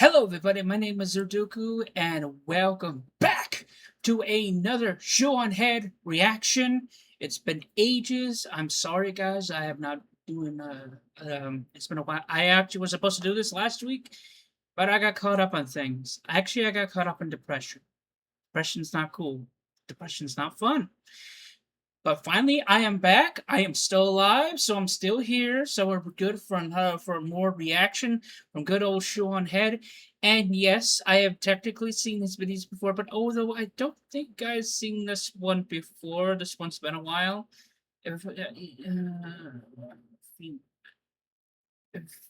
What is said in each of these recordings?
Hello everybody, my name is Zerduku, and welcome back to another ShoeOnHead reaction. It's been ages. I'm sorry guys, I have not doing it's been a while. I actually was supposed to do this last week, but I got caught up on things. Actually, I got caught up in depression. Depression's not cool. Depression's not fun. But finally, I am back. I am still alive, so I'm still here. So we're good for more reaction from good old ShoeOnHead. And yes, I have technically seen his videos before, but although I don't think I've seen this one before, this one's been a while. If, fem-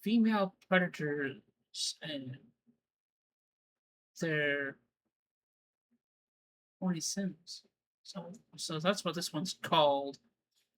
Female predators and their horny sins. So that's what this one's called.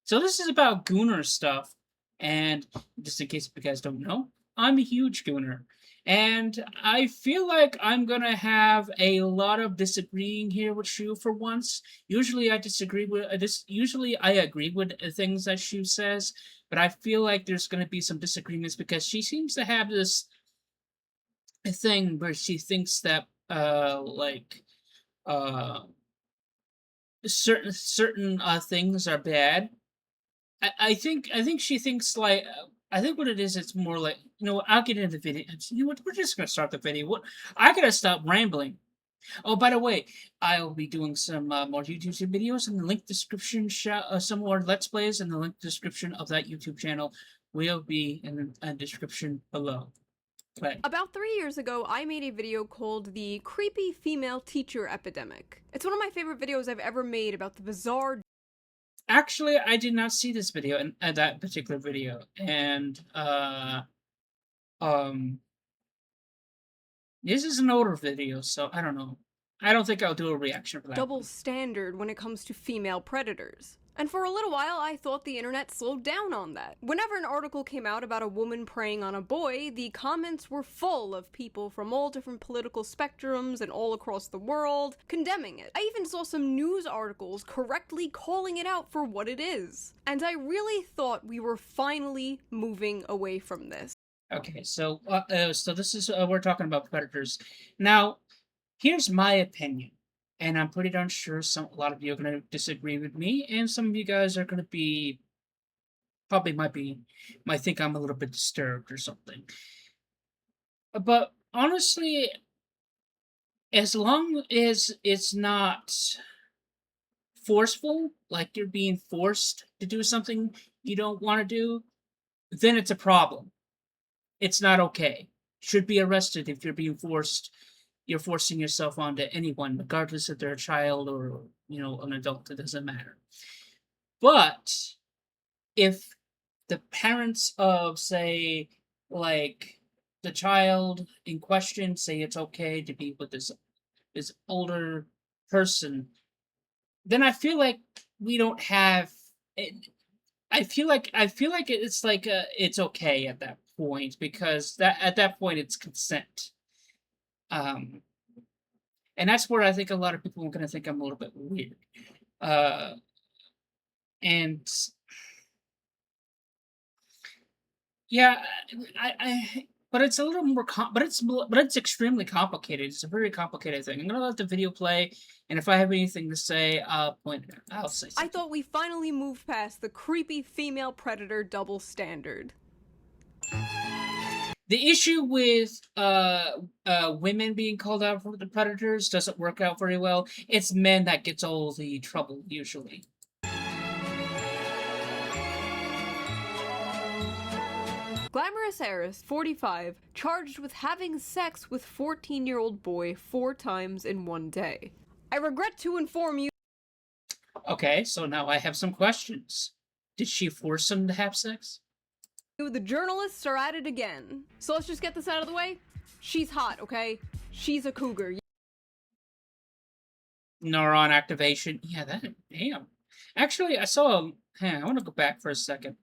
So this is about Gooner stuff, and just in case you guys don't know, I'm a huge Gooner. And I feel like I'm gonna have a lot of disagreeing here with Shu for once. Usually I disagree with usually I agree with things that Shu says, but I feel like there's gonna be some disagreements because she seems to have this thing where she thinks that uh certain things are bad. I think she thinks like I think what it is. It's more like I'll get into the video. You know what? We're just gonna start the video. What I gotta stop rambling. Oh, by the way, I'll be doing some more YouTube videos in the link description. Some more Let's Plays in the link description of that YouTube channel will be in the description below. Right. About 3 years ago, I made a video called The Creepy Female Teacher Epidemic. It's one of my favorite videos I've ever made about the bizarre. Actually, I did not see this video and that particular video, and um, this is an older video, so I don't know. I don't think I'll do a reaction for that. Double standard when it comes to female predators. And for a little while, I thought the internet slowed down on that. Whenever an article came out about a woman preying on a boy, the comments were full of people from all different political spectrums and all across the world condemning it. I even saw some news articles correctly calling it out for what it is. And I really thought we were finally moving away from this. Okay, so this is we're talking about predators. Now, here's my opinion, and I'm pretty darn sure a lot of you are going to disagree with me, and some of you guys are going to be probably might think I'm a little bit disturbed or something. But honestly, as long as it's not forceful, like you're being forced to do something you don't want to do, then it's a problem. It's not okay. Should be arrested if you're being forced. You're forcing yourself onto anyone, regardless if they're a child or an adult. It doesn't matter. But if the parents of, say, like the child in question say it's okay to be with this older person, then I feel like we don't have it. I feel like it's like it's okay at that point, because at that point it's consent. Um, and that's where I think a lot of people are going to think I'm a little bit weird. And yeah, but it's a little more but it's extremely complicated. It's a very complicated thing. I'm gonna let the video play, and if I have anything to say, I'll point it out. I'll say something. I thought we finally moved past the creepy female predator double standard. The issue with women being called out for the predators doesn't work out very well. It's men that gets all the trouble usually. Glamorous heiress, 45, charged with having sex with 14-year-old boy 4 times in one day. I regret to inform you. Okay, so now I have some questions. Did she force him to have sex? The journalists are at it again. So let's just get this out of the way. She's hot, okay? She's a cougar. Neuron activation. Yeah, damn. Actually, I saw I want to go back for a second.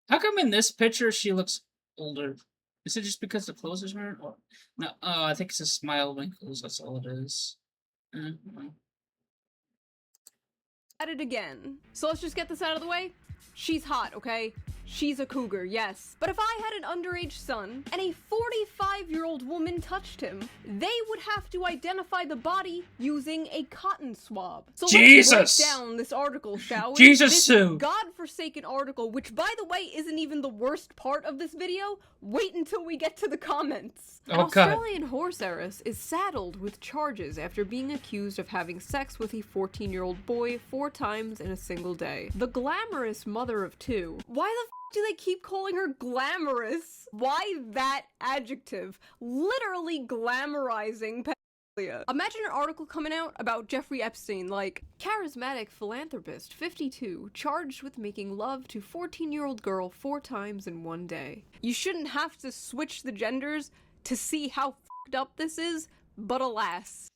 How come in this picture she looks older? Is it just because the clothes are wearing? Or no? Oh, I think it's a smile wrinkles. That's all it is. At it again. So let's just get this out of the way. She's hot, okay? She's a cougar, yes. But if I had an underage son and a 45-year-old woman touched him, they would have to identify the body using a cotton swab. So Jesus! let's break down this article, shall we? Jesus, this Sue! godforsaken article, which by the way isn't even the worst part of this video. Wait until we get to the comments. An Australian horse heiress is saddled with charges after being accused of having sex with a 14-year-old boy 4 times in a single day. The glamorous mother of 2. Why the f do they keep calling her glamorous? Why that adjective? Literally glamorizing pedophilia. Imagine an article coming out about Jeffrey Epstein, like, charismatic philanthropist, 52, charged with making love to 14-year-old girl 4 times in one day. You shouldn't have to switch the genders to see how f***ed up this is, but alas.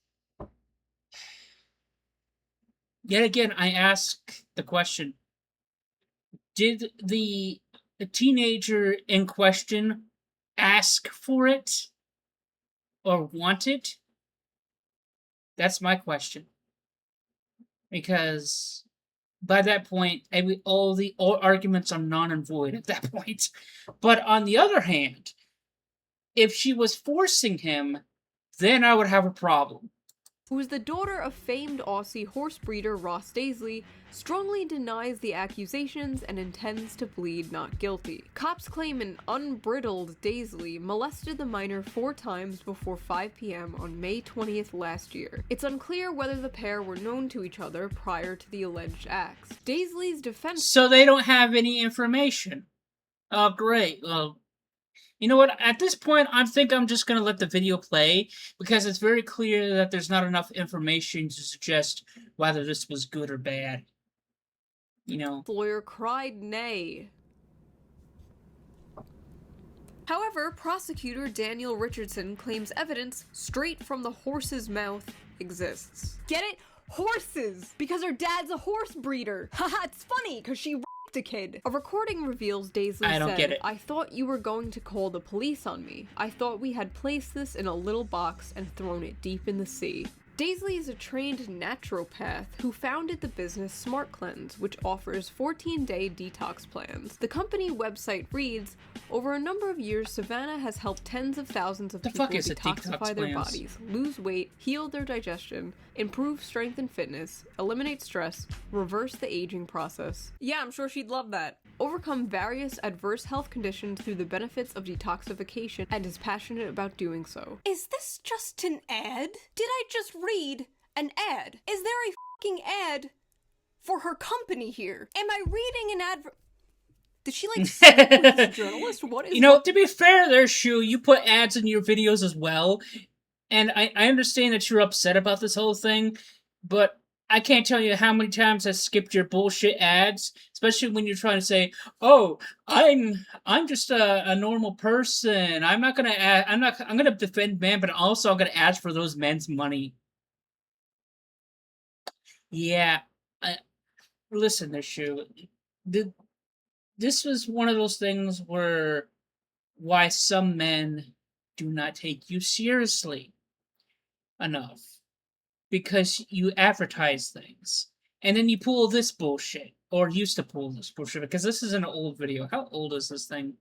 Yet again, I ask the question, did the teenager in question ask for it or want it? That's my question. Because by that point, all arguments are non and void at that point. But on the other hand, if she was forcing him, then I would have a problem. Who is the daughter of famed Aussie horse breeder Ross Daisley, strongly denies the accusations and intends to plead not guilty. Cops claim an unbridled Daisley molested the minor 4 times before 5 p.m. on May 20th last year. It's unclear whether the pair were known to each other prior to the alleged acts. Daisley's defense— So they don't have any information. Oh, great. Well, you know what? At this point, I think I'm just going to let the video play because it's very clear that there's not enough information to suggest whether this was good or bad. You know. Lawyer cried nay. However, prosecutor Daniel Richardson claims evidence straight from the horse's mouth exists. Get it? Horses! Because her dad's a horse breeder! Haha, it's funny, because she a kid. A recording reveals Daisley said, "I thought you were going to call the police on me. I thought we had placed this in a little box and thrown it deep in the sea." Daisley is a trained naturopath who founded the business Smart Cleanse, which offers 14-day detox plans. The company website reads, "Over a number of years, Savannah has helped tens of thousands of people detoxify their bodies, lose weight, heal their digestion, improve strength and fitness, eliminate stress, reverse the aging process." Yeah, I'm sure she'd love that. Overcome various adverse health conditions through the benefits of detoxification, and is passionate about doing so. Is this just an ad? Did I just read an ad? Is there a fucking ad for her company here? Am I reading an ad? Did she like sit with this journalist? What is— You know, to be fair there, Shu, you put ads in your videos as well. And I understand that you're upset about this whole thing, but I can't tell you how many times I skipped your bullshit ads, especially when you're trying to say, "Oh, I'm just a normal person. I'm gonna defend men, but also I'm gonna ask for those men's money." Yeah, listen, there, Shu. This was one of those things why some men do not take you seriously enough. Because you advertise things. And then you pull this bullshit. Or used to pull this bullshit. Because this is an old video. How old is this thing?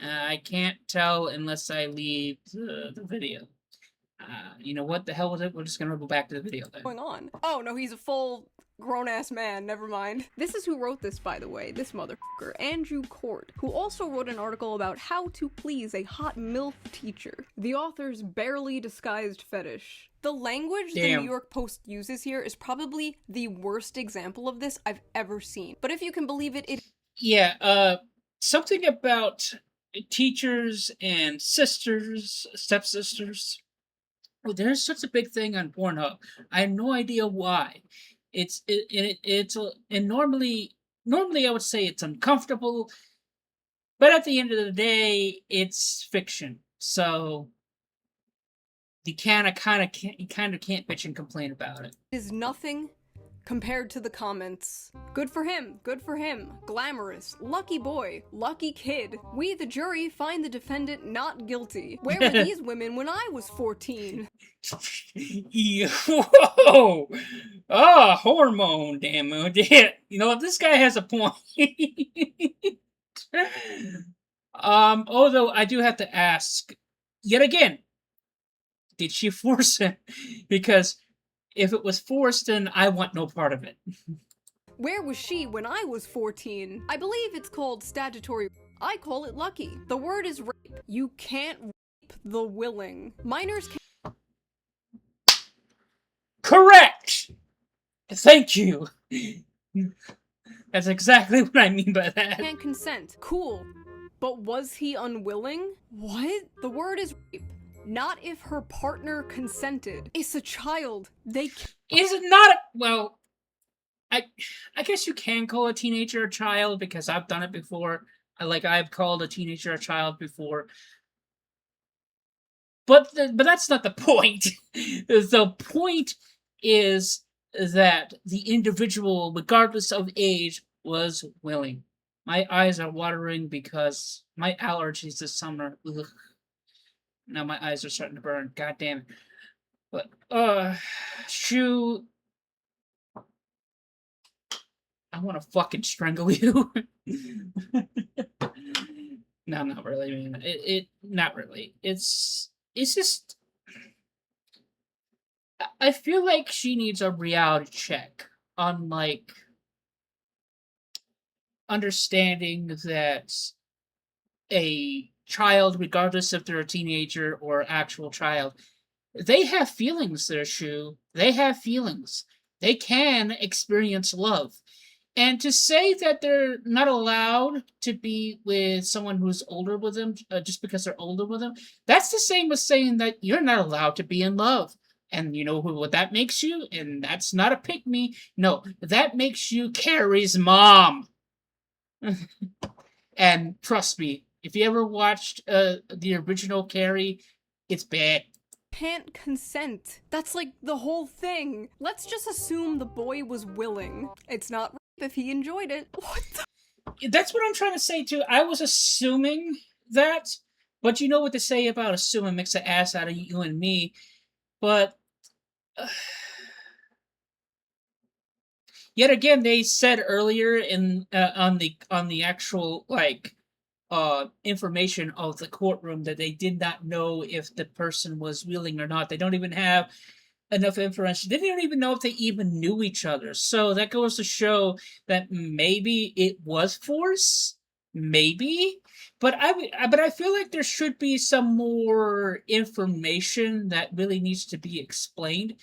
I can't tell unless I leave the video. You know what the hell was it? We're just gonna go back to the video then. Going on? Oh, no, he's a full grown-ass man, never mind. This is who wrote this, by the way, this motherfucker, Andrew Court, who also wrote an article about how to please a hot MILF teacher. The author's barely disguised fetish. The language the New York Post uses here is probably the worst example of this I've ever seen. But if you can believe it, Yeah, something about teachers and sisters, stepsisters. Oh, there's such a big thing on Pornhub. I have no idea why. And normally I would say it's uncomfortable, but at the end of the day, it's fiction. So you kind of can't bitch and complain about it. Is nothing compared to the comments. Good for him, glamorous, lucky boy, lucky kid. We, the jury, find the defendant not guilty. Where were these women when I was 14? Whoa! Ah, hormone, damn it. You know, this guy has a point. Although I do have to ask, yet again, did she force him? Because if it was forced, then I want no part of it. Where was she when I was 14? I believe it's called statutory. I call it lucky. The word is rape. You can't rape the willing. Minors Correct! Thank you! That's exactly what I mean by that. can't consent. Cool. But was he unwilling? What? The word is rape. Not if her partner consented. It's a child. They can't. Is it not? Well, I guess you can call a teenager a child because I've done it before. I've called a teenager a child before. But that's not the point. The point is that the individual, regardless of age, was willing. My eyes are watering because my allergies this summer. Ugh. Now my eyes are starting to burn. God damn it. But Shoe, I want to fucking strangle you. No, not really, man. It not really. It's just I feel like she needs a reality check on like understanding that a child, regardless if they're a teenager or actual child, they have feelings, their Shoe. They have feelings. They can experience love. And to say that they're not allowed to be with someone who's older with them just because they're older with them, that's the same as saying that you're not allowed to be in love. And you know what that makes you? And that's not a pick me. No, that makes you Carrie's mom. And trust me, if you ever watched the original Carrie, it's bad. Can't consent. That's like the whole thing. Let's just assume the boy was willing. It's not rape if he enjoyed it. What the? That's what I'm trying to say too. I was assuming that, but you know what to say about assuming makes an ass out of you and me. But yet again, they said earlier in on the actual like information of the courtroom that they did not know if the person was willing or not. They don't even have enough information. They didn't even know if they even knew each other. So that goes to show that maybe it was force, maybe. But I feel like there should be some more information that really needs to be explained.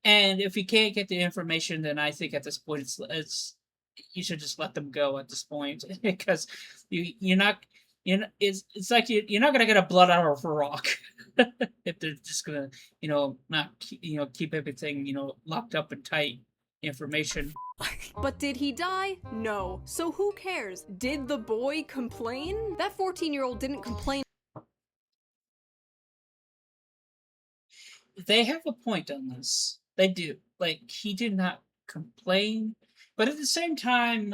And if you can't get the information, then I think at this point it's you should just let them go at this point because you're not it's like you're not gonna get a blood out of a rock if they're just gonna not keep everything locked up and tight information. But did he die? No. So who cares? Did the boy complain? That 14-year-old didn't complain. They have a point on this. They do. Like he did not complain, but at the same time,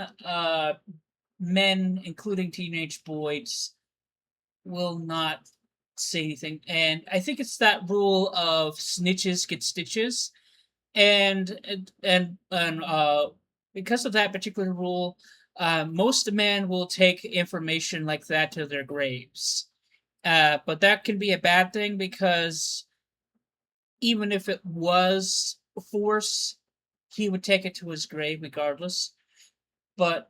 men, including teenage boys, will not say anything. And I think it's that rule of snitches get stitches. And because of that particular rule, most men will take information like that to their graves. But that can be a bad thing because even if it was force, he would take it to his grave regardless. But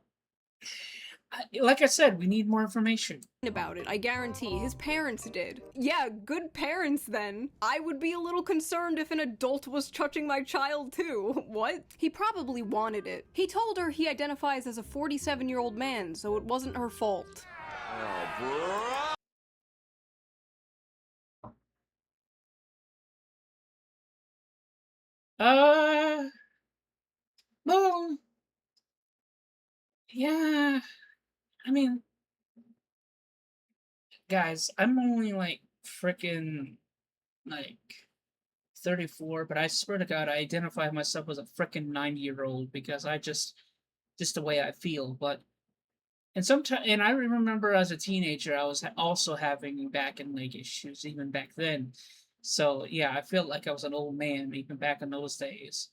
like I said, we need more information About it, I guarantee. His parents did. Yeah, good parents then. I would be a little concerned if an adult was touching my child too. What? He probably wanted it. He told her he identifies as a 47-year-old man, so it wasn't her fault. Uh, well, yeah. I mean, guys, I'm only like freaking like 34, but I swear to God, I identify myself as a freaking 90-year-old because I just the way I feel. But and sometimes, and I remember as a teenager, I was also having back and leg issues even back then. So yeah, I felt like I was an old man even back in those days.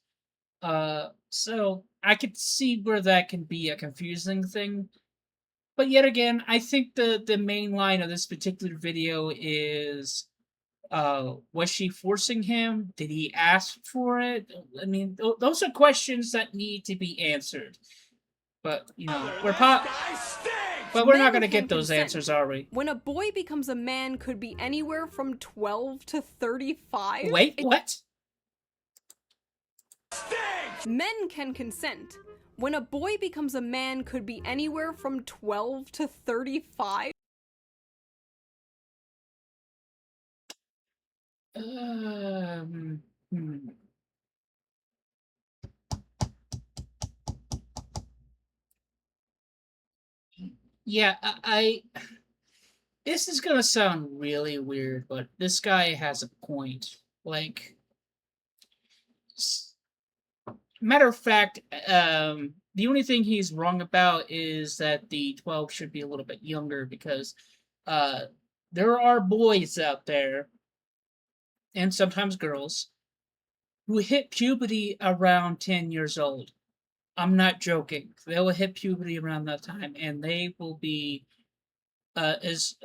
So I could see where that can be a confusing thing. but yet again, I think the main line of this particular video is, was she forcing him? Did he ask for it? I mean, those are questions that need to be answered. But but we're not Men gonna can get those consent. answers, are we? When a boy becomes a man could be anywhere from 12 to 35. Wait, what? Men can consent. When a boy becomes a man could be anywhere from 12 to 35. Hmm. Yeah, this is gonna sound really weird, but this guy has a point. Like, matter of fact, the only thing he's wrong about is that the 12 should be a little bit younger because uh, there are boys out there, and sometimes girls, who hit puberty around 10 years old. I'm not joking. They will hit puberty around that time, and they will be as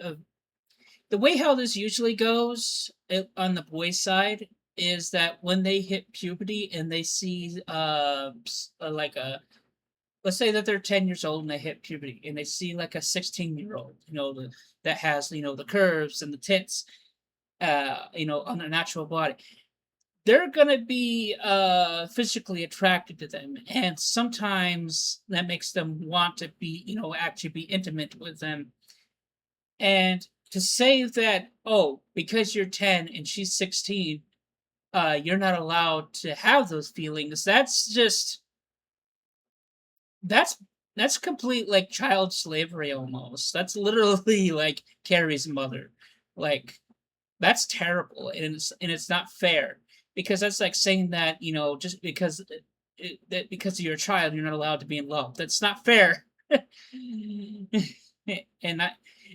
the way how this usually goes on the boys' side is that when they hit puberty and they see like a, let's say that they're 10 years old and they hit puberty and they see like a 16-year-old, that has, the curves and the tits, on their natural body, they're gonna be physically attracted to them, and sometimes that makes them want to be, actually be intimate with them. And to say that, oh, because you're 10 and she's 16, you're not allowed to have those feelings, that's that's complete like child slavery almost. That's literally like Carrie's mother. Like, that's terrible, and it's not fair, because that's like saying that, just because that because you're a child you're not allowed to be in love. That's not fair. And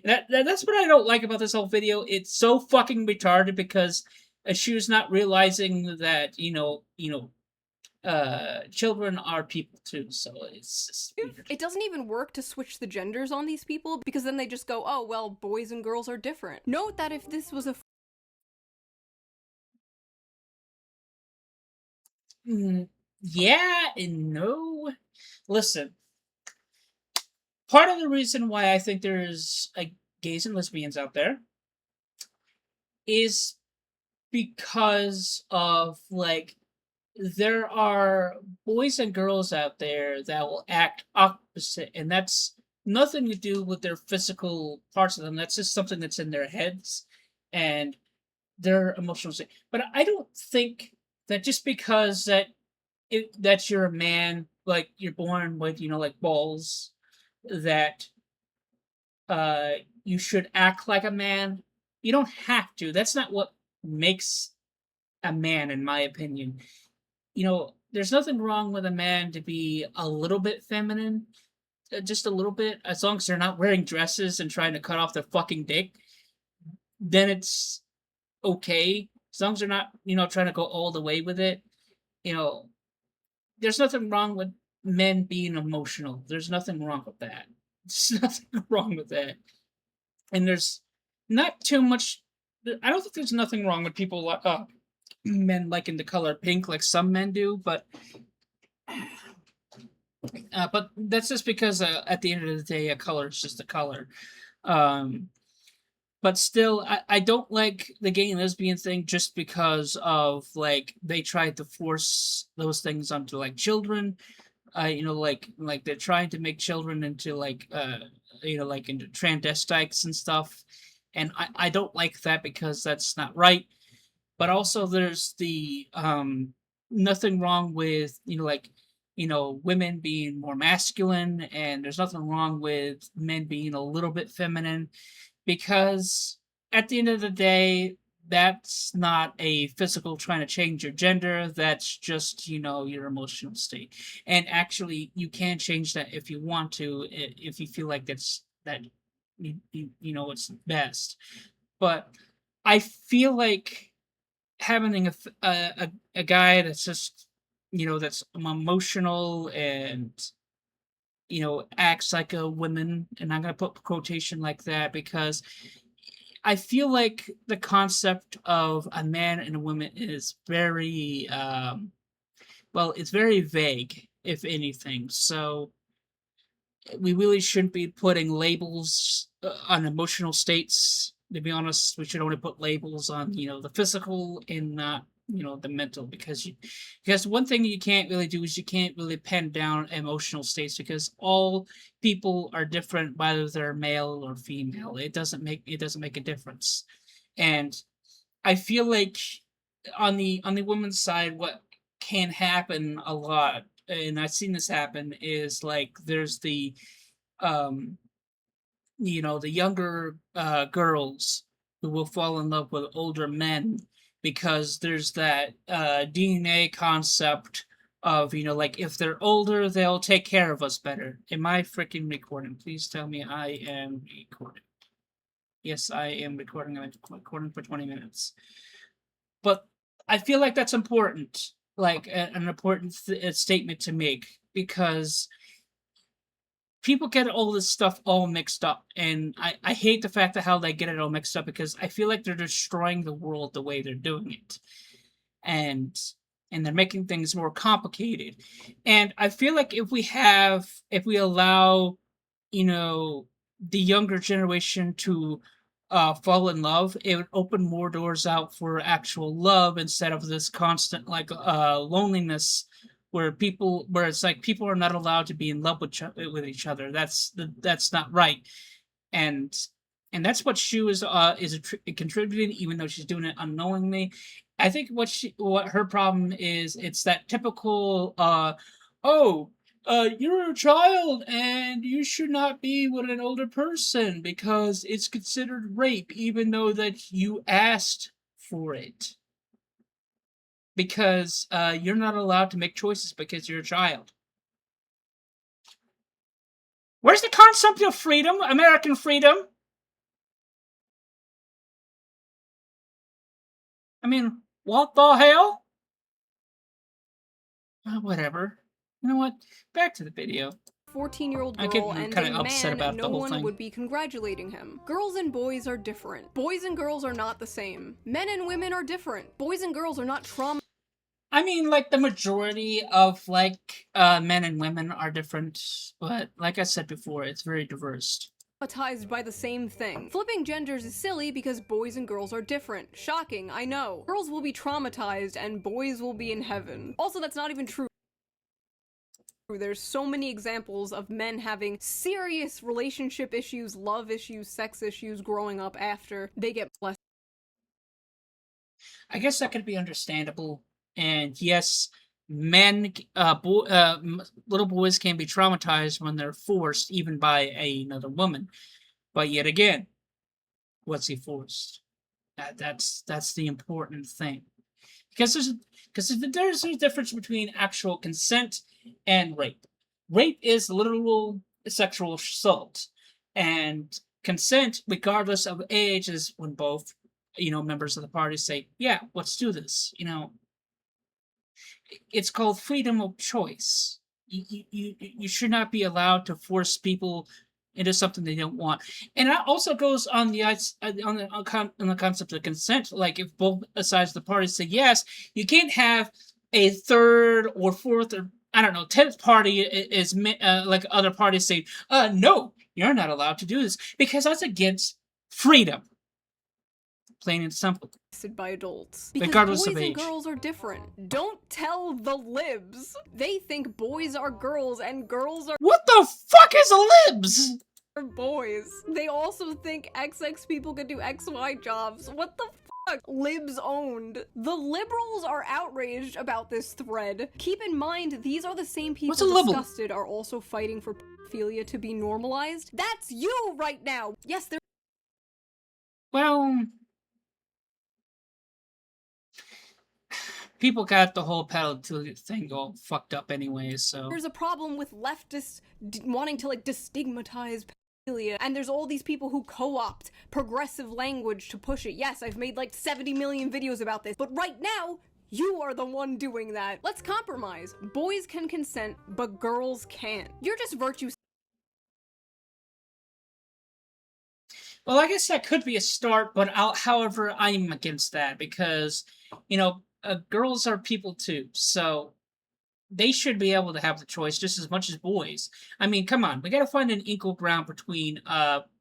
that's what I don't like about this whole video. It's so fucking retarded because she was not realizing that, children are people too. So it's just weird. It doesn't even work to switch the genders on these people because then they just go, oh, well, boys and girls are different. Note that if this was a Yeah and no. Listen, part of the reason why I think there's gays and lesbians out there is because of like there are boys and girls out there that will act opposite, and that's nothing to do with their physical parts of them. That's just something that's in their heads and their emotional state. But I don't think that just because that you're a man, like you're born with, like balls, that uh you should act like a man. You don't have to. That's not what makes a man, in my opinion. There's nothing wrong with a man to be a little bit feminine, just a little bit, as long as they're not wearing dresses and trying to cut off their fucking dick. Then it's okay, as long as they're not, trying to go all the way with it. You know, there's nothing wrong with men being emotional. There's nothing wrong with that. There's nothing wrong with that. And there's not too much. I don't think there's nothing wrong with people men liking the color pink like some men do, but that's just because at the end of the day, a color is just a color. Um, but still, I don't like the gay and lesbian thing just because of like they tried to force those things onto like children. Like they're trying to make children into like like into transvestites and stuff, and I don't like that because that's not right. But also there's the nothing wrong with, women being more masculine, and there's nothing wrong with men being a little bit feminine, because at the end of the day, that's not a physical trying to change your gender. That's just, your emotional state. And actually you can change that if you want to, if you feel like it's best. But I feel like having a guy that's just, that's emotional and acts like a woman, and I'm gonna put quotation like that because I feel like the concept of a man and a woman is very well, it's very vague, if anything. So we really shouldn't be putting labels on emotional states. To be honest, we should only put labels on the physical and not the mental because one thing you can't really do is you can't really pen down emotional states because all people are different whether they're male or female. It doesn't make a difference. And I feel like on the women's side, what can happen a lot, and I've seen this happen, is like there's um the younger girls who will fall in love with older men because there's that DNA concept of like if they're older they'll take care of us better. Am I freaking recording? Please tell me I am recording. Yes, I am recording. I'm recording for 20 minutes. But I feel like that's important, like an important statement to make because people get all this stuff all mixed up, and I hate the fact of how they get it all mixed up because I feel like they're destroying the world the way they're doing it, and they're making things more complicated. And I feel like if we allow you know the younger generation to fall in love, it would open more doors out for actual love instead of this constant like loneliness where it's like people are not allowed to be in love with each other. That's not right. And that's what Shu is contributing, even though she's doing it unknowingly. I think what her problem is, it's that typical oh, you're a child and you should not be with an older person because it's considered rape, even though that you asked for it. Because you're not allowed to make choices because you're a child. Where's the concept of freedom? American freedom? I mean, what the hell? Whatever. You know what? Back to the video. 14-year-old I get girl and kind a of upset man, about no the whole one thing. would be congratulating him. Girls and boys are different. Boys and girls are not the same. Men and women are different. Boys and girls are not I mean, like, the majority of, like, men and women are different, but like I said before, it's very diverse. traumatized by the same thing. Flipping genders is silly because boys and girls are different. Shocking, I know. Girls will be traumatized and boys will be in heaven. Also, that's not even true. There's so many examples of men having serious relationship issues, love issues, sex issues growing up after they get blessed. I guess that could be understandable. And yes, little boys can be traumatized when they're forced, even by another woman. But yet again, was he forced? That's the important thing, because there's a difference between actual consent and rape. Rape is literal sexual assault, and consent, regardless of age, is when both members of the party say, "Yeah, let's do this." It's called freedom of choice. You should not be allowed to force people into something they don't want. And that also goes on the concept of consent. Like, if both sides of the party say yes, you can't have a third or fourth or, I don't know, 10th party is like other parties say, no, you're not allowed to do this because that's against freedom. Plain and simple. By adults. Because regardless boys of age. And girls are different. Don't tell the libs. They think boys are girls and girls are— What the fuck is a libs? Boys. They also think XX people can do XY jobs. What the fuck? Libs owned. The liberals are outraged about this thread. Keep in mind, these are the same people disgusted are also fighting for pedophilia to be normalized. That's you right now. Yes, they're— Well, people got the whole pedophilia thing all fucked up anyway, so... There's a problem with leftists wanting to, like, destigmatize pedophilia, and there's all these people who co-opt progressive language to push it. Yes, I've made, like, 70 million videos about this, but right now, you are the one doing that. Let's compromise. Boys can consent, but girls can't. You're just virtue Well, I guess that could be a start, but however, I'm against that because, girls are people too, so they should be able to have the choice just as much as boys. I mean, come on, we got to find an equal ground between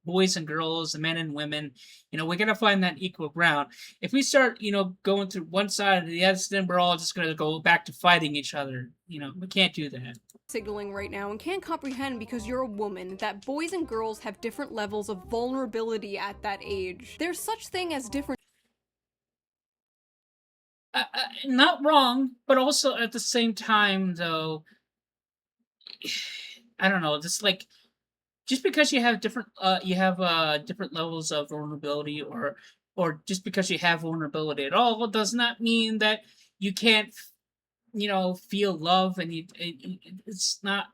boys and girls, men and women. We got to find that equal ground. If we start, going through one side or the other, then we're all just going to go back to fighting each other. We can't do that. Signaling right now and can't comprehend because you're a woman that boys and girls have different levels of vulnerability at that age. There's such thing as different Not wrong, but also at the same time, though, I don't know. Just because you have different levels of vulnerability, or just because you have vulnerability at all, does not mean that you can't, feel love, and it's not.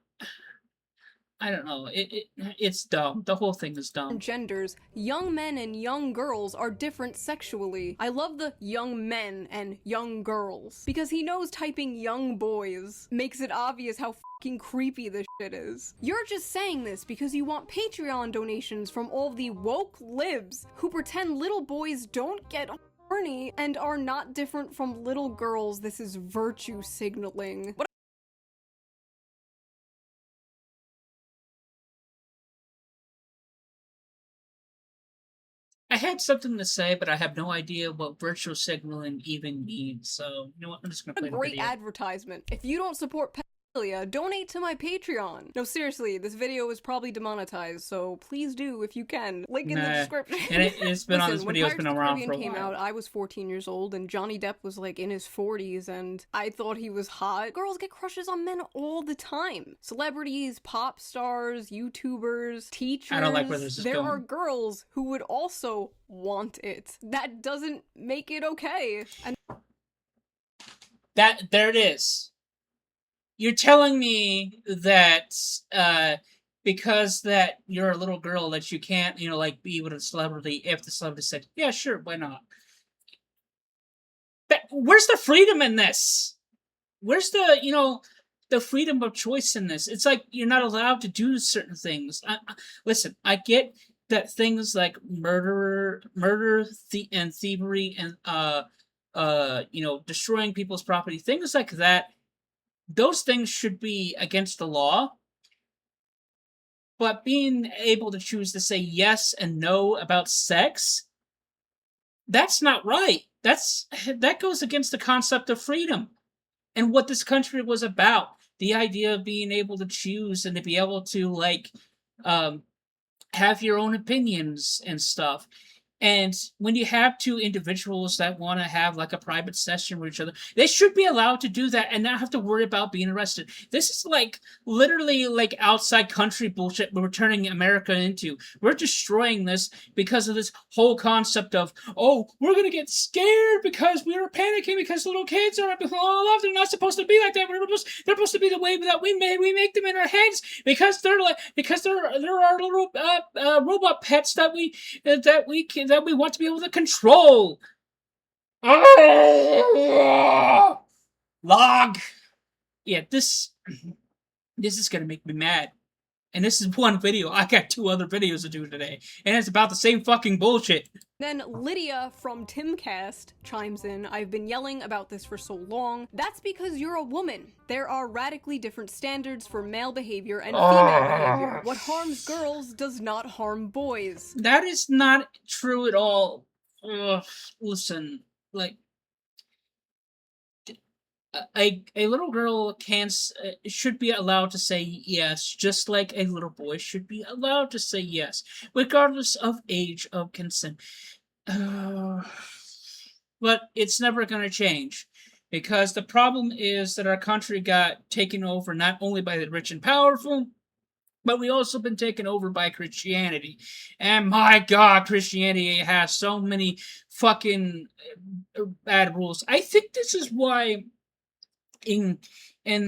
I don't know. It's dumb. The whole thing is dumb. genders, young men and young girls are different sexually. I love the young men and young girls because he knows typing young boys makes it obvious how fucking creepy this shit is. You're just saying this because you want Patreon donations from all the woke libs who pretend little boys don't get horny and are not different from little girls. This is virtue signaling. What I had something to say, but I have no idea what virtual signaling even means. So, you know what? I'm just gonna a play the great video. advertisement. If you don't support pedophilia, donate to my Patreon. No, seriously, this video is probably demonetized, so please do if you can. Link in the description. And it's been on this Listen, when video's Pirates been of the around Caribbean for a came while. out, I was 14 years old, and Johnny Depp was like in his 40s, and I thought he was hot. Girls get crushes on men all the time. Celebrities, pop stars, YouTubers, teachers. I don't like where this is there going. are girls who would also want it. That doesn't make it okay. And There it is. You're telling me that because that you're a little girl that you can't, be with a celebrity if the celebrity said, "Yeah, sure, why not?" Where's the freedom in this? Where's the freedom of choice in this? It's like you're not allowed to do certain things. Listen, I get that things like and thievery, and destroying people's property, things like that. Those things should be against the law. But being able to choose to say yes and no about sex, that's not right. That goes against the concept of freedom and what this country was about. The idea of being able to choose and to be able to have your own opinions and stuff. And when you have two individuals that want to have like a private session with each other, they should be allowed to do that and not have to worry about being arrested. This is like literally like outside country bullshit we're turning America into. We're destroying this because of this whole concept of, oh, we're going to get scared because we were panicking because little kids are love. They're not supposed to be like that. They're supposed to be the way that we make them in our heads because they're our little robot pets that we want to be able to control. Log. Yeah, this is gonna make me mad. And this is one video. I got 2 other videos to do today, and it's about the same fucking bullshit. then Lydia from Timcast chimes in, I've been yelling about this for so long. That's because you're a woman. There are radically different standards for male behavior and female behavior. What harms girls does not harm boys. That is not true at all. Listen, like, a little girl should be allowed to say yes, just like a little boy should be allowed to say yes, regardless of age of consent. But it's never going to change, because the problem is that our country got taken over not only by the rich and powerful, but we also been taken over by Christianity. And my God, Christianity has so many fucking bad rules. I think this is why in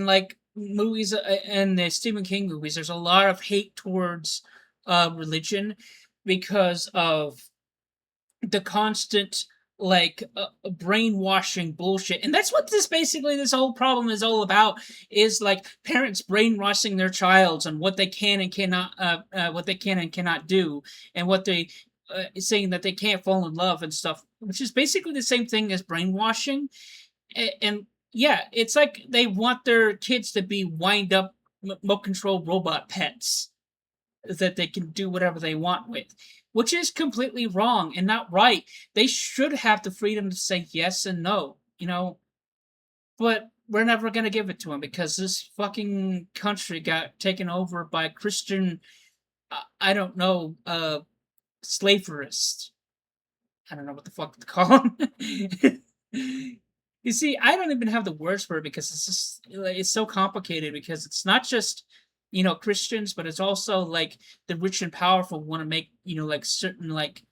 like movies and the Stephen King movies, there's a lot of hate towards religion, because of the constant brainwashing bullshit. And that's what this whole problem is all about, is like parents brainwashing their child on what they can and cannot do, and what they saying that they can't fall in love and stuff, which is basically the same thing as brainwashing. And yeah, it's like they want their kids to be wind up remote control robot pets that they can do whatever they want with, which is completely wrong and not right. They should have the freedom to say yes and no, but we're never going to give it to them because this fucking country got taken over by Christian, I don't know, slaverists. I don't know what the fuck to call them. You see, I don't even have the words for it because it's just it's so complicated because it's not just Christians, but it's also like the rich and powerful want to make like certain like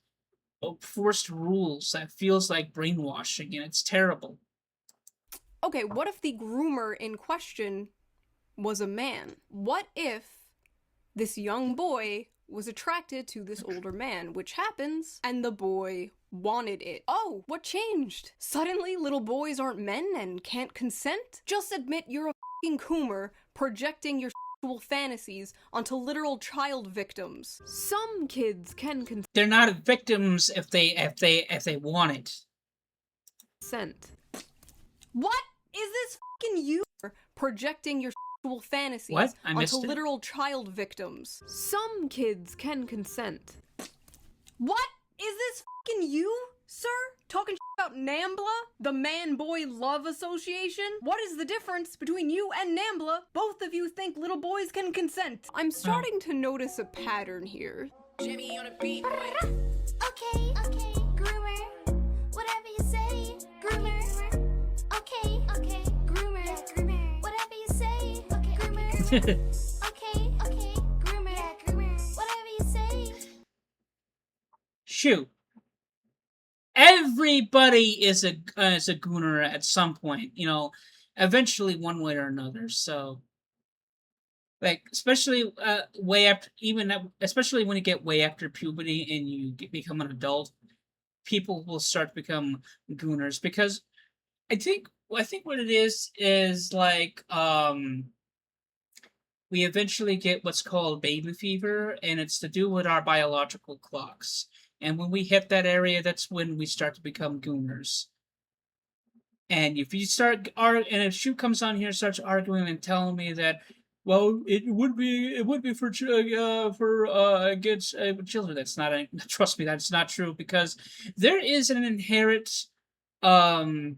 forced rules that feels like brainwashing, and it's terrible. Okay, what if the groomer in question was a man? What if this young boy was attracted to this older man, which happens, and the boy wanted it? Oh, what changed? Suddenly little boys aren't men and can't consent? Just admit you're a f***ing coomer projecting your sexual fantasies onto literal child victims. Some kids can They're not victims if they want it. consent. What is this f***ing you projecting your sexual fantasies What? I missed onto it. literal child victims? Some kids can consent. What is this f***ing you, sir? Talking about NAMBLA, the Man-Boy Love Association? What is the difference between you and NAMBLA? Both of you think little boys can consent. I'm starting to notice a pattern here. Jimmy on a beat, boy. Okay, groomer. Whatever you say, groomer. Okay, groomer. Yeah, groomer. Whatever you say, okay, groomer. Okay, groomer. Yeah, groomer. Whatever you say. Shoot. Everybody is a gooner at some point, eventually one way or another. So, like, especially way after, especially when you get way after puberty and you become an adult, people will start to become gooners because I think what it is like we eventually get what's called baby fever, and it's to do with our biological clocks. And when we hit that area, that's when we start to become gooners. And if you start and if Shoe comes on here and starts arguing and telling me that, well, it would be for against children, that's not trust me, that's not true, because there is an inherent um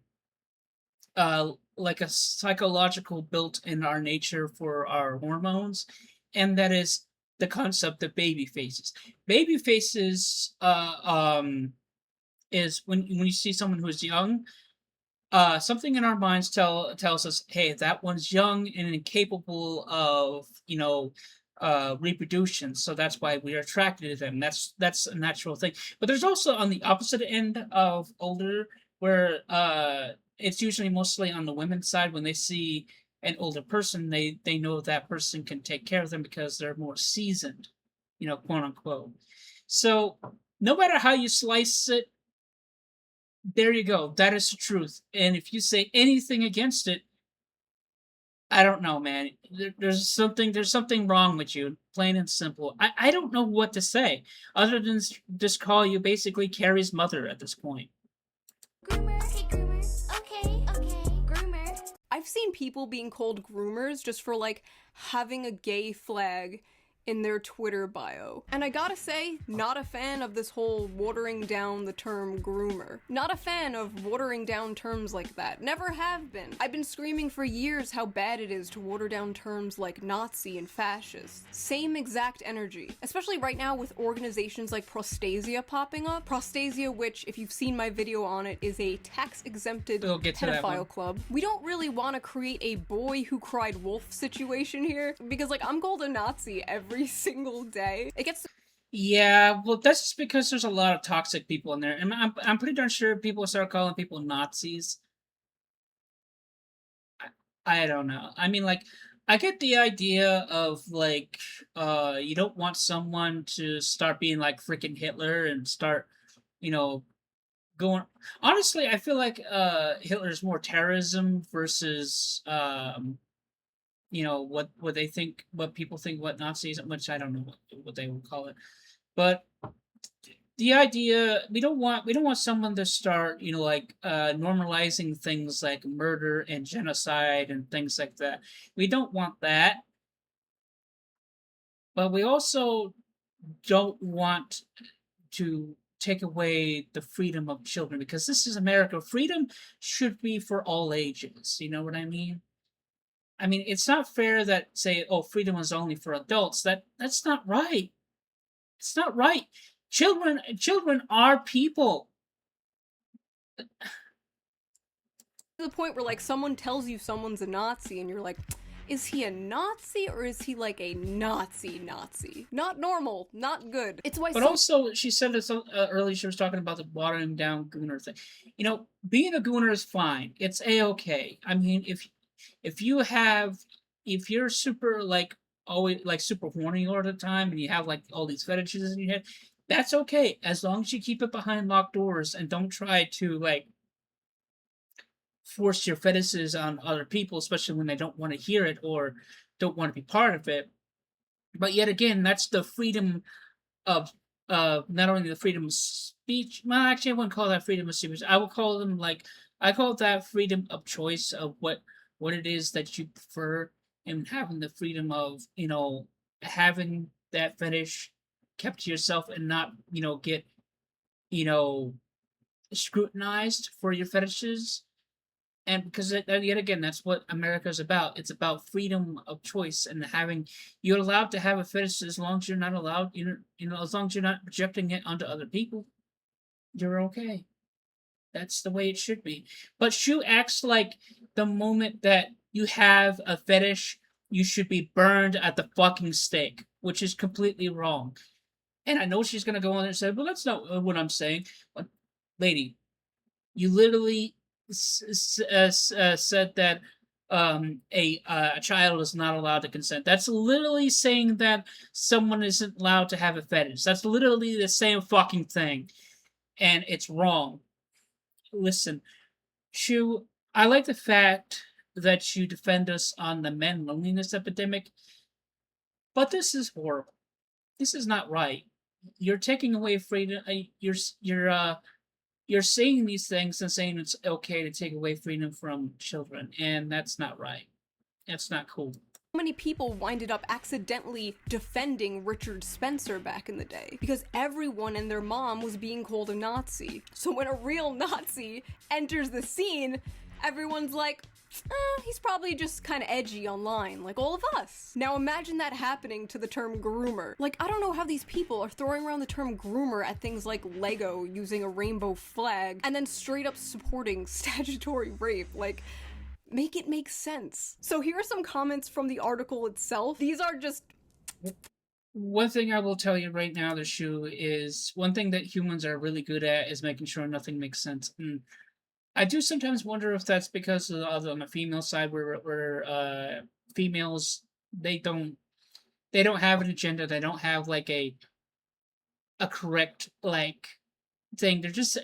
like a psychological built in our nature for our hormones, and that is the concept of baby faces. Baby faces is when you see someone who's young, something in our minds tells us, hey, that one's young and incapable of reproduction, so that's why we are attracted to them. That's a natural thing. But there's also on the opposite end of older, where it's usually mostly on the women's side. When they see an older person, they know that person can take care of them because they're more seasoned, quote unquote. So no matter how you slice it, there you go. That is the truth. And if you say anything against it, I don't know, man. There's something wrong with you, plain and simple. I don't know what to say other than just call you basically Carrie's mother at this point. Groomer. Okay, groomer. I've seen people being called groomers just for like having a gay flag in their Twitter bio. And I gotta say, not a fan of this whole watering down the term groomer. Not a fan of watering down terms like that. Never have been. I've been screaming for years how bad it is to water down terms like Nazi and fascist. Same exact energy. Especially right now with organizations like Prostasia popping up. Prostasia, which, if you've seen my video on it, is a tax-exempted We'll get to that one. pedophile club. We don't really want to create a boy who cried wolf situation here, because like I'm called a Nazi every single day. It gets Yeah, well, that's just because there's a lot of toxic people in there, and I'm pretty darn sure people start calling people Nazis. I don't know. I mean, like, I get the idea of like, you don't want someone to start being like freaking Hitler and start, you know, going. Honestly, I feel like Hitler's more terrorism versus what they think, what people think, what Nazis, which I don't know what they would call it, but the idea we don't want someone to start, like normalizing things like murder and genocide and things like that. We don't want that, but we also don't want to take away the freedom of children, because this is America. Freedom should be for all ages. You know what I mean? I mean, it's not fair that say, "Oh, freedom is only for adults." That's not right. It's not right. Children are people. To the point where like someone tells you someone's a Nazi and you're like, is he a Nazi or is he like a Nazi? Not normal, not good. It's why But also, she said this earlier. She was talking about the watering down gooner thing. Being a gooner is fine. It's a-okay. I mean, if you have if you're super like always like super horny all the time and you have like all these fetishes in your head, that's okay as long as you keep it behind locked doors and don't try to like force your fetishes on other people, especially when they don't want to hear it or don't want to be part of it. But yet again, that's the freedom of not only the freedom of speech. Well, actually, I wouldn't call that freedom of speech. I would call them like I call that freedom of choice of what it is that you prefer, and having the freedom of having that fetish kept to yourself and not get you know scrutinized for your fetishes. And because yet again, that's what America is about. It's about freedom of choice and having you're allowed to have a fetish as long as you're not allowed, as long as you're not projecting it onto other people, you're okay. That's the way it should be. But Shu acts like the moment that you have a fetish, you should be burned at the fucking stake, which is completely wrong. And I know she's gonna go on there and say, "Well, that's not what I'm saying." But, lady, you literally said that a child is not allowed to consent. That's literally saying that someone isn't allowed to have a fetish. That's literally the same fucking thing, and it's wrong. Listen, Shu, I like the fact that you defend us on the men loneliness epidemic, but this is horrible. This is not right. You're taking away freedom. You're saying these things and saying it's okay to take away freedom from children, and that's not right. That's not cool. many people winded up accidentally defending Richard Spencer back in the day because everyone and their mom was being called a Nazi. So when a real Nazi enters the scene, everyone's like, he's probably just kind of edgy online, like all of us. Now imagine that happening to the term groomer. Like, I don't know how these people are throwing around the term groomer at things like Lego using a rainbow flag and then straight up supporting statutory rape. Like, make it make sense. So here are some comments from the article itself. These are just... One thing I will tell you right now, the Shu, is one thing that humans are really good at is making sure nothing makes sense. I do sometimes wonder if that's because on the female side, where females they don't have an agenda. They don't have like a correct like thing. They're just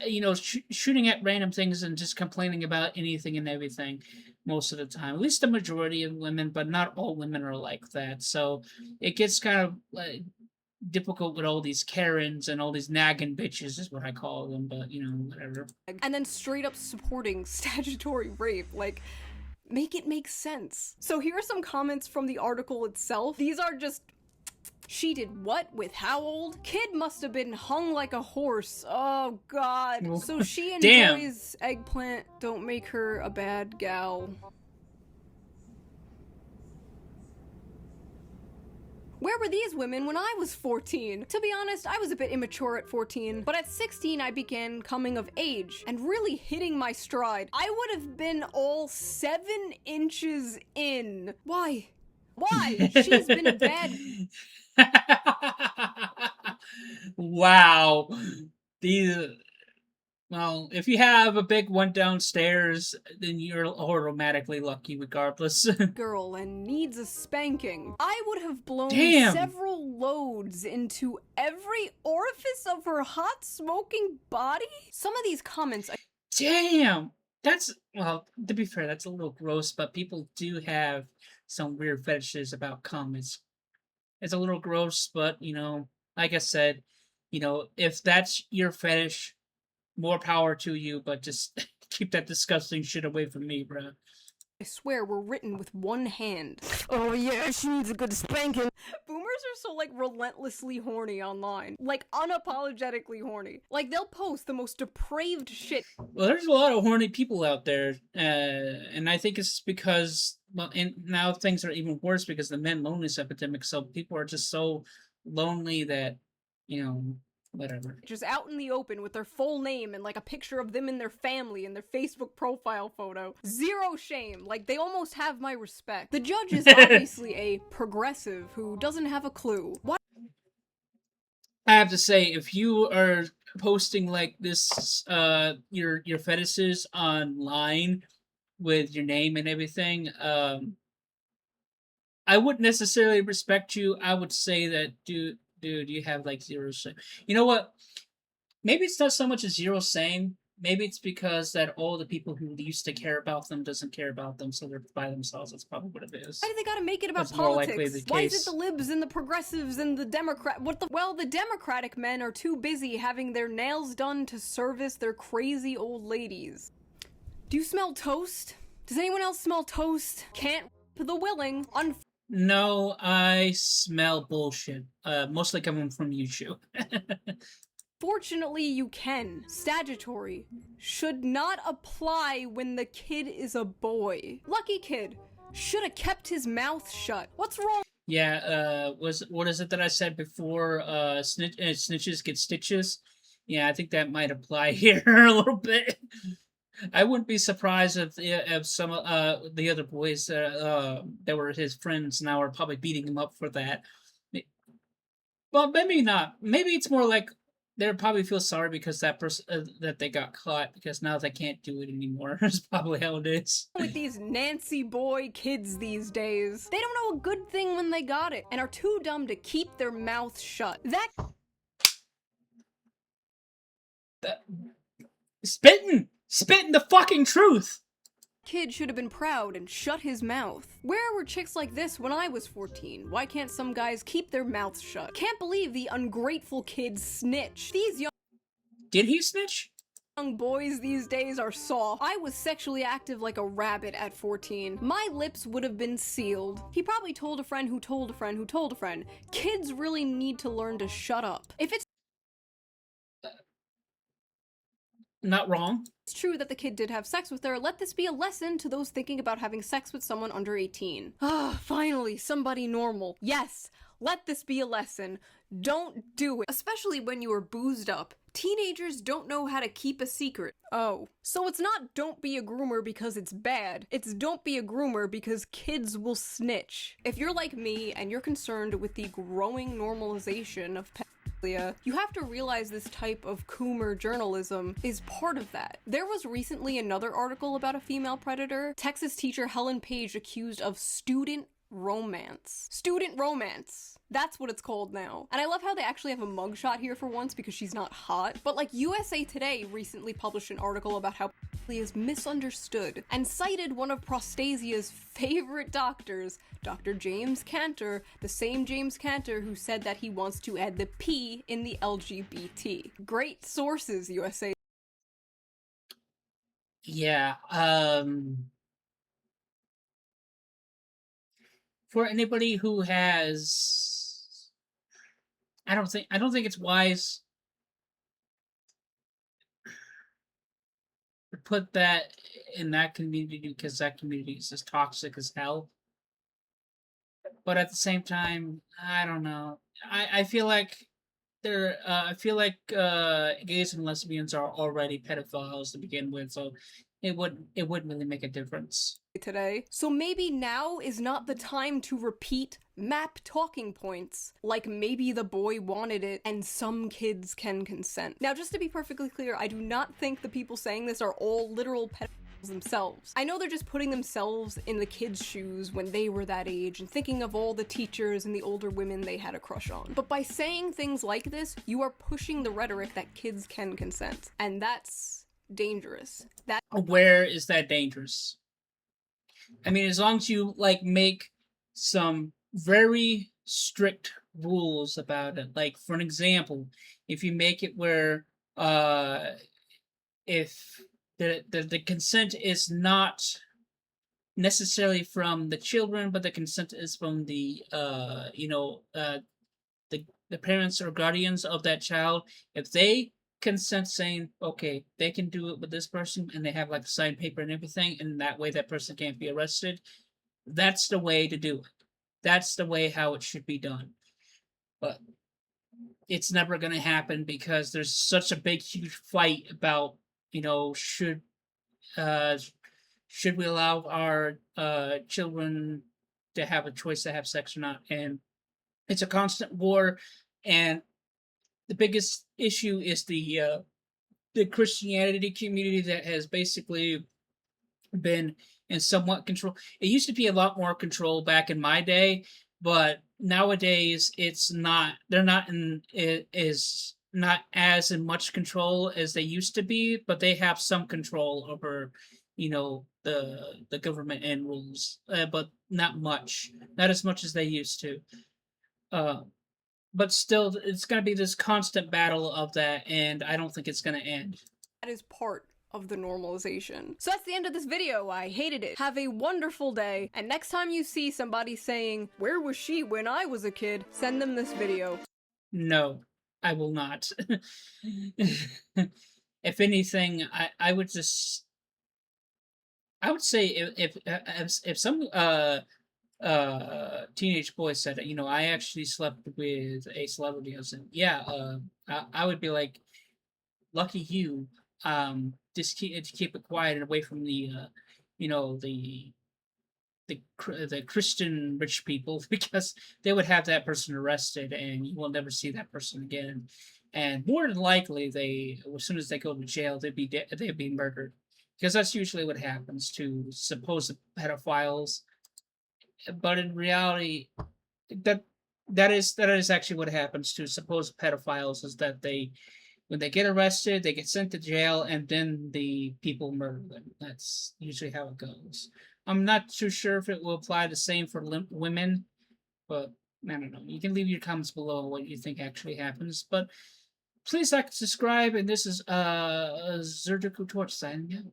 shooting at random things and just complaining about anything and everything most of the time. At least the majority of women, but not all women are like that. So it gets kind of difficult with all these Karens and all these nagging bitches is what I call them, but whatever. And then straight up supporting statutory rape. Like, make it make sense. So here are some comments from the article itself. These are just... She did what? With how old? Kid must have been hung like a horse. Oh god. So she enjoys eggplant. Don't make her a bad gal. Where were these women when I was 14? To be honest, I was a bit immature at 14, but at 16 I began coming of age and really hitting my stride. I would have been all 7 inches in. Why? Why? She's been a bad... Wow. Well, if you have a big one downstairs, then you're automatically lucky regardless. girl and needs a spanking. I would have blown several loads into every orifice of her hot smoking body. Some of these comments... Damn! That's, well, to be fair, that's a little gross, but people do have some weird fetishes about cum. It's a little gross, but, like I said, You know, if that's your fetish, more power to you, but just keep that disgusting shit away from me, bro. I swear were written with one hand. Oh yeah, she needs a good spanking. Boomers are so like relentlessly horny online. Like unapologetically horny. Like they'll post the most depraved shit. Well, there's a lot of horny people out there, and I think it's because, well, and now things are even worse because the men loneliness epidemic. So people are just so lonely that, you know, whatever. Just out in the open with their full name and like a picture of them and their family and their Facebook profile photo. Zero shame. Like they almost have my respect. The judge is obviously a progressive who doesn't have a clue. Why? I have to say, if you are posting like this, your fetishes online with your name and everything, I wouldn't necessarily respect you. I would say that, dude, you have like zero shame. You know what? Maybe it's not so much a zero shame. Maybe it's because that all the people who used to care about them doesn't care about them, so they're by themselves. That's probably what it is. Why do they gotta make it about That's more likely politics? the Why is case. it the libs and the progressives and the Democrat? Well, the Democratic men are too busy having their nails done to service their crazy old ladies. Do you smell toast? Does anyone else smell toast? Can't the willing. No, I smell bullshit. Mostly coming from you, Shu. Unfortunately, you can. Statutory should not apply when the kid is a boy. Lucky kid should have kept his mouth shut. What's wrong? Yeah, what is it that I said before? Snitches get stitches. Yeah, I think that might apply here a little bit. I wouldn't be surprised if some the other boys that were his friends now are probably beating him up for that. Well, maybe not. Maybe it's more like they probably feel sorry because that person that they got caught because now they can't do it anymore. That's probably how it is. With these Nancy boy kids these days, they don't know a good thing when they got it and are too dumb to keep their mouth shut. That Spitting the fucking truth. kid should have been proud and shut his mouth. Where were chicks like this when I was 14? Why can't some guys keep their mouths shut? Can't believe the ungrateful kids snitch. These Did he snitch? young boys these days are soft. I was sexually active like a rabbit at 14. My lips would have been sealed. He probably told a friend who told a friend who told a friend. Kids really need to learn to shut up. If it's Not wrong. true that the kid did have sex with her, let this be a lesson to those thinking about having sex with someone under 18. Ah, finally, somebody normal. Yes, let this be a lesson. Don't do it. Especially when you are boozed up. Teenagers don't know how to keep a secret. Oh. So it's not don't be a groomer because it's bad. It's don't be a groomer because kids will snitch. If you're like me and you're concerned with the growing normalization of you have to realize this type of coomer journalism is part of that. There was recently another article about a female predator. Texas teacher Helen Page accused of student romance. Student romance. That's what it's called now. And I love how they actually have a mugshot here for once because she's not hot. But like USA Today recently published an article about how is misunderstood and cited one of Prostasia's favorite doctors, Dr. James Cantor, the same James Cantor who said that he wants to add the P in the LGBT. Great sources, USA. Yeah. For anybody who has, I don't think it's wise to put that in that community because that community is just toxic as hell. But at the same time, I don't know. I feel like gays and lesbians are already pedophiles to begin with, so it wouldn't really make a difference. Today. So maybe now is not the time to repeat map talking points, like maybe the boy wanted it and some kids can consent. Now, just to be perfectly clear, I do not think the people saying this are all literal pedophiles themselves. I know they're just putting themselves in the kids' shoes when they were that age and thinking of all the teachers and the older women they had a crush on. But by saying things like this, you are pushing the rhetoric that kids can consent. And that's dangerous. Where is that dangerous? I mean, as long as you like make some very strict rules about it. Like, for an example, if you make it where uh if the consent is not necessarily from the children, but the consent is from the the parents or guardians of that child. If they consent, saying okay, they can do it with this person, and they have like a signed paper and everything, and that way that person can't be arrested. That's the way to do it. That's the way how it should be done. But it's never going to happen because there's such a big, huge fight about uh, should we allow our children to have a choice to have sex or not, and it's a constant war. And the biggest issue is the Christianity community that has basically been in somewhat control. It used to be a lot more control back in my day, but nowadays it's not. They're not in it is not as in much control as they used to be, but they have some control over, the government and rules, but not much, not as much as they used to. Uh, but still, it's going to be this constant battle of that, and I don't think it's going to end. That is part of the normalization. So that's the end of this video. I hated it. Have a wonderful day, and next time you see somebody saying, "Where was she when I was a kid?" send them this video. No, I will not. If anything, I would just I would say if some teenage boy said, I actually slept with a celebrity, I was like, yeah, I would be like, lucky you. Just keep it quiet and away from the you know the Christian rich people, because they would have that person arrested and you will never see that person again. And more than likely, as soon as they go to jail, they'd be murdered, because that's usually what happens to supposed pedophiles. But in reality, that that is actually what happens to supposed pedophiles, is that when they get arrested, they get sent to jail, and then the people murder them. That's usually how it goes. I'm not too sure if it will apply the same for women, but I don't know. You can leave your comments below what you think actually happens. But please like, subscribe, and this is Zerduku Torch signing out.